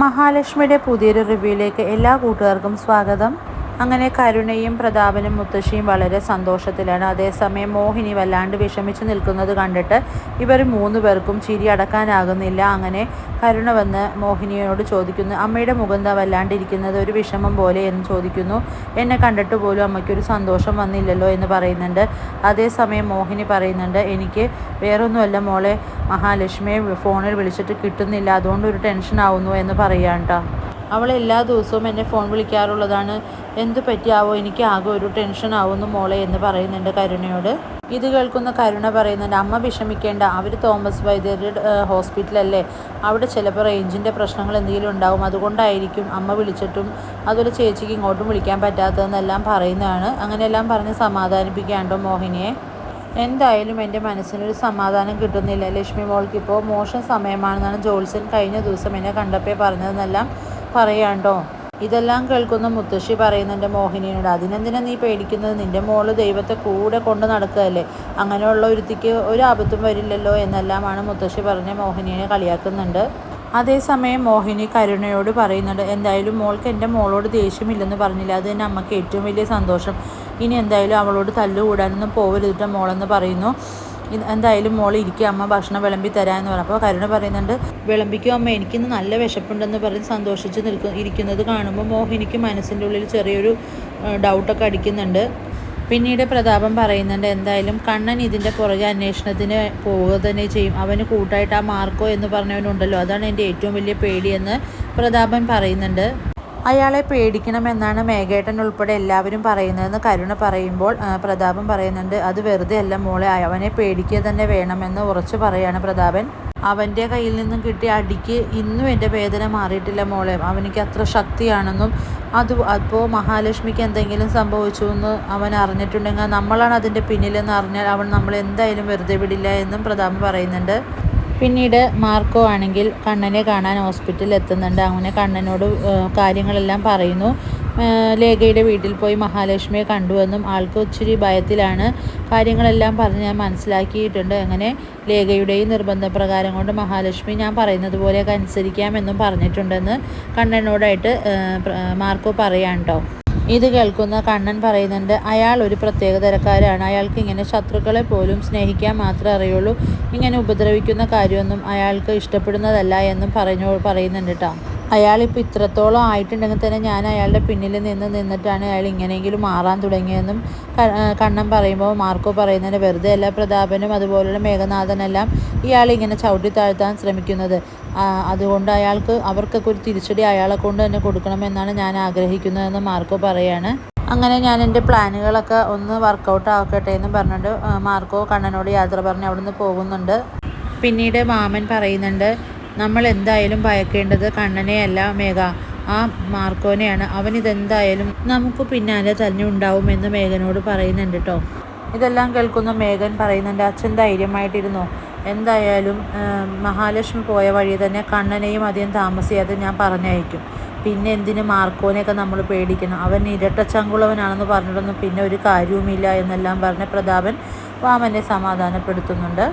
മഹാലക്ഷ്മിയുടെ പുതിയൊരു റിവ്യൂയിലേക്ക് എല്ലാ കൂട്ടുകാർക്കും സ്വാഗതം. അങ്ങനെ കരുണയും പ്രതാപനും മുത്തശ്ശിയും വളരെ സന്തോഷത്തിലാണ്. അതേസമയം മോഹിനി വല്ലാണ്ട് വിഷമിച്ച് നിൽക്കുന്നത് കണ്ടിട്ട് ഇവർ 3 പേർക്കും ചിരി അടക്കാനാകുന്നില്ല. അങ്ങനെ കരുണ വന്ന് മോഹിനിയോട് ചോദിക്കുന്നു, അമ്മയുടെ മുഖം എന്താ വല്ലാണ്ടിരിക്കുന്നത്, ഒരു വിഷമം പോലെ എന്ന് ചോദിക്കുന്നു. എന്നെ കണ്ടിട്ട് പോലും അമ്മയ്ക്കൊരു സന്തോഷം വന്നില്ലല്ലോ എന്ന് പറയുന്നുണ്ട്. അതേസമയം മോഹിനി പറയുന്നുണ്ട്, എനിക്ക് വേറൊന്നുമല്ല മോളെ, മഹാലക്ഷ്മിയെ ഫോണിൽ വിളിച്ചിട്ട് കിട്ടുന്നില്ല, അതുകൊണ്ട് ഒരു ടെൻഷൻ ആവുന്നു എന്ന് പറയാട്ടോ. അവൾ എല്ലാ ദിവസവും എന്നെ ഫോൺ വിളിക്കാറുള്ളതാണ്, എന്തു പറ്റിയാവോ, എനിക്ക് ആകെ ഒരു ടെൻഷൻ ആവുന്നു മോളെ എന്ന് പറയുന്നുണ്ട് കരുണയോട്. ഇത് കേൾക്കുന്ന കരുണ പറയുന്നുണ്ട്, അമ്മ വിഷമിക്കേണ്ട, അവർ തോമസ് വൈദ്യരുടെ ഹോസ്പിറ്റലല്ലേ, അവിടെ ചിലപ്പോൾ റേഞ്ചിൻ്റെ പ്രശ്നങ്ങൾ എന്തെങ്കിലും ഉണ്ടാവും, അതുകൊണ്ടായിരിക്കും അമ്മ വിളിച്ചിട്ടും അതുപോലെ ചേച്ചിക്ക് ഇങ്ങോട്ടും വിളിക്കാൻ പറ്റാത്തതെന്നെല്ലാം പറയുന്നതാണ്. അങ്ങനെയെല്ലാം പറഞ്ഞ് സമാധാനിപ്പിക്കാണ്ടോ മോഹിനിയെ. എന്തായാലും എൻ്റെ മനസ്സിനൊരു സമാധാനം കിട്ടുന്നില്ല, ലക്ഷ്മി മോൾക്കിപ്പോൾ മോശം സമയമാണെന്നാണ് ജോത്സ്യൻ കഴിഞ്ഞ ദിവസം എന്നെ കണ്ടപ്പോൾ പറഞ്ഞതെന്നെല്ലാം പറയാണ്ടോ. ഇതെല്ലാം കേൾക്കുന്ന മുത്തശ്ശി പറയുന്നുണ്ട് മോഹിനിയോട്, അതിനെന്തിനാ നീ പേടിക്കുന്നത്, നിൻ്റെ മോള് ദൈവത്തെ കൂടെ കൊണ്ട് നടക്കുകയല്ലേ, അങ്ങനെയുള്ള ഒരുത്തിക്ക് ഒരു ആപത്തും വരില്ലല്ലോ എന്നെല്ലാമാണ് മുത്തശ്ശി പറഞ്ഞ് മോഹിനിയെ കളിയാക്കുന്നുണ്ട്. അതേസമയം മോഹിനി കരുണയോട് പറയുന്നുണ്ട്, എന്തായാലും മോൾക്ക് എൻ്റെ മോളോട് ദേഷ്യമില്ലെന്ന് പറഞ്ഞില്ല, അത് തന്നെ അമ്മയ്ക്ക് ഏറ്റവും വലിയ സന്തോഷം, ഇനി എന്തായാലും അവളോട് തല്ലുകൂടാനൊന്നും പോവരുതിട്ട മോളെന്ന് പറയുന്നു. എന്തായാലും മോൾ ഇരിക്കുക, അമ്മ ഭക്ഷണം വിളമ്പി തരാമെന്ന് പറഞ്ഞു. അപ്പോൾ കരുണ പറയുന്നുണ്ട്, വിളമ്പിക്കും അമ്മ, എനിക്കിന്ന് നല്ല വിശപ്പുണ്ടെന്ന് പറഞ്ഞ് സന്തോഷിച്ച് ഇരിക്കുന്നത് കാണുമ്പോൾ മോഹിനിക്ക് മനസ്സിൻ്റെ ഉള്ളിൽ ചെറിയൊരു ഡൗട്ടൊക്കെ അടിക്കുന്നുണ്ട്. പിന്നീട് പ്രതാപൻ പറയുന്നുണ്ട്, എന്തായാലും കണ്ണൻ ഇതിൻ്റെ പുറകെ അന്വേഷണത്തിന് പോവുക തന്നെ ചെയ്യും, അവന് കൂട്ടായിട്ട് ആ മാർക്കോ എന്ന് പറഞ്ഞവനുണ്ടല്ലോ, അതാണ് എൻ്റെ ഏറ്റവും വലിയ പേടിയെന്ന് പ്രതാപൻ പറയുന്നുണ്ട്. അയാളെ പേടിക്കണമെന്നാണ് മേഘേട്ടൻ ഉൾപ്പെടെ എല്ലാവരും പറയുന്നതെന്ന് കരുണ പറയുമ്പോൾ പ്രതാപൻ പറയുന്നുണ്ട്, അത് വെറുതെ അല്ല മോളെ, അവനെ പേടിക്കുക തന്നെ വേണമെന്ന് ഉറച്ചു പറയാണ് പ്രതാപൻ. അവൻ്റെ കയ്യിൽ നിന്നും കിട്ടിയ അടിക്ക് ഇന്നും എൻ്റെ വേദന മാറിയിട്ടില്ല മോളെ, അവനിക്ക് അത്ര ശക്തിയാണെന്നും അപ്പോൾ മഹാലക്ഷ്മിക്ക് എന്തെങ്കിലും സംഭവിച്ചു എന്ന് അവൻ അറിഞ്ഞിട്ടുണ്ടെങ്കിൽ നമ്മളാണ് അതിൻ്റെ പിന്നിലെന്ന് അറിഞ്ഞാൽ അവൻ നമ്മൾ എന്തായാലും വെറുതെ വിടില്ല എന്നും പ്രതാപൻ പറയുന്നുണ്ട്. പിന്നീട് മാർക്കോ ആണെങ്കിൽ കണ്ണനെ കാണാൻ ഹോസ്പിറ്റലിൽ എത്തുന്നുണ്ട്. അങ്ങനെ കണ്ണനോട് കാര്യങ്ങളെല്ലാം പറയുന്നു. ലേഖയുടെ വീട്ടിൽ പോയി മഹാലക്ഷ്മിയെ കണ്ടുവെന്നും ആൾക്ക് ഇച്ചിരി ഭയത്തിലാണ്, കാര്യങ്ങളെല്ലാം പറഞ്ഞ് ഞാൻ മനസ്സിലാക്കിയിട്ടുണ്ട്. അങ്ങനെ ലേഖയുടെയും നിർബന്ധപ്രകാരം കൊണ്ട് മഹാലക്ഷ്മി ഞാൻ പറയുന്നത് പോലെയൊക്കെ അനുസരിക്കാമെന്നും പറഞ്ഞിട്ടുണ്ടെന്ന് കണ്ണനോടായിട്ട് മാർക്കോ പറയാൻ കേട്ടോ. ഇത് കേൾക്കുന്ന കണ്ണൻ പറയുന്നുണ്ട്, അയാൾ ഒരു പ്രത്യേക തരക്കാരാണ്, അയാൾക്ക് ഇങ്ങനെ ശത്രുക്കളെ പോലും സ്നേഹിക്കാൻ മാത്രമേ അറിയുള്ളൂ, ഇങ്ങനെ ഉപദ്രവിക്കുന്ന കാര്യമൊന്നും അയാൾക്ക് ഇഷ്ടപ്പെടുന്നതല്ല എന്നും പറയുന്നുണ്ട് കേട്ടോ. അയാളിപ്പോൾ ഇത്രത്തോളം ആയിട്ടുണ്ടെങ്കിൽ തന്നെ ഞാൻ അയാളുടെ പിന്നിൽ നിന്നിട്ടാണ് അയാൾ ഇങ്ങനെയെങ്കിലും മാറാൻ തുടങ്ങിയതെന്നും കണ്ണൻ പറയുമ്പോൾ മാർക്കോ പറയുന്നതിന് വെറുതെ അല്ല പ്രതാപനും അതുപോലുള്ള മേഘനാഥനെല്ലാം ഇയാളിങ്ങനെ ചവിട്ടി താഴ്ത്താൻ ശ്രമിക്കുന്നത്, അതുകൊണ്ട് അവർക്കൊക്കെ ഒരു തിരിച്ചടി അയാളെ കൊണ്ട് തന്നെ കൊടുക്കണമെന്നാണ് ഞാൻ ആഗ്രഹിക്കുന്നതെന്ന് മാർക്കോ പറയാണ്. അങ്ങനെ ഞാൻ എൻ്റെ പ്ലാനുകളൊക്കെ ഒന്ന് വർക്കൗട്ട് ആക്കട്ടെ എന്ന് പറഞ്ഞിട്ട് മാർക്കോ കണ്ണനോട് യാത്ര പറഞ്ഞ് അവിടെ നിന്ന് പോകുന്നുണ്ട്. പിന്നീട് മാമൻ പറയുന്നുണ്ട്, നമ്മൾ എന്തായാലും ഭയക്കേണ്ടത് കണ്ണനെയല്ല മേഘ, ആ മാർക്കോനെയാണ്, അവനിതെന്തായാലും നമുക്ക് പിന്നാലെ തന്നെ ഉണ്ടാവുമെന്ന് മേഘനോട് പറയുന്നുണ്ട് കേട്ടോ. ഇതെല്ലാം കേൾക്കുന്ന മേഘൻ പറയുന്നുണ്ട്, അച്ഛൻ ധൈര്യമായിട്ടിരുന്നു, എന്തായാലും മഹാലക്ഷ്മി പോയ വഴി തന്നെ കണ്ണനെയും അധികം താമസിയാതെ ഞാൻ പറഞ്ഞയക്കും, പിന്നെ എന്തിന് മാർക്കോനെയൊക്കെ നമ്മൾ പേടിക്കണം, അവൻ ഇരട്ടച്ചങ്കുളവനാണെന്ന് പറഞ്ഞിട്ടൊന്നും പിന്നെ ഒരു കാര്യവുമില്ല എന്നെല്ലാം പറഞ്ഞ് പ്രതാപൻ വാമനെ സമാധാനപ്പെടുത്തുന്നുണ്ട്.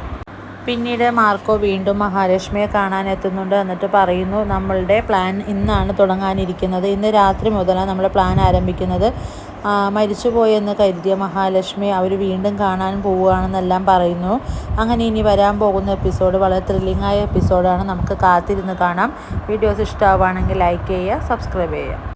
പിന്നീട് മാർക്കോ വീണ്ടും മഹാലക്ഷ്മിയെ കാണാൻ എത്തുന്നുണ്ട്. എന്നിട്ട് പറയുന്നു, നമ്മളുടെ പ്ലാൻ ഇന്നാണ് തുടങ്ങാനിരിക്കുന്നത്, ഇന്ന് രാത്രി മുതലാണ് നമ്മൾ പ്ലാൻ ആരംഭിക്കുന്നത്, മരിച്ചുപോയെന്ന് കരുതിയ മഹാലക്ഷ്മി അവർ വീണ്ടും കാണാൻ പോവുകയാണെന്നെല്ലാം പറയുന്നു. അങ്ങനെ ഇനി വരാൻ പോകുന്ന എപ്പിസോഡ് വളരെ ത്രില്ലിംഗ് ആയ എപ്പിസോഡാണ്, നമുക്ക് കാത്തിരുന്ന് കാണാം. വീഡിയോസ് ഇഷ്ടമാവുകയാണെങ്കിൽ ലൈക്ക് ചെയ്യുക, സബ്സ്ക്രൈബ് ചെയ്യുക.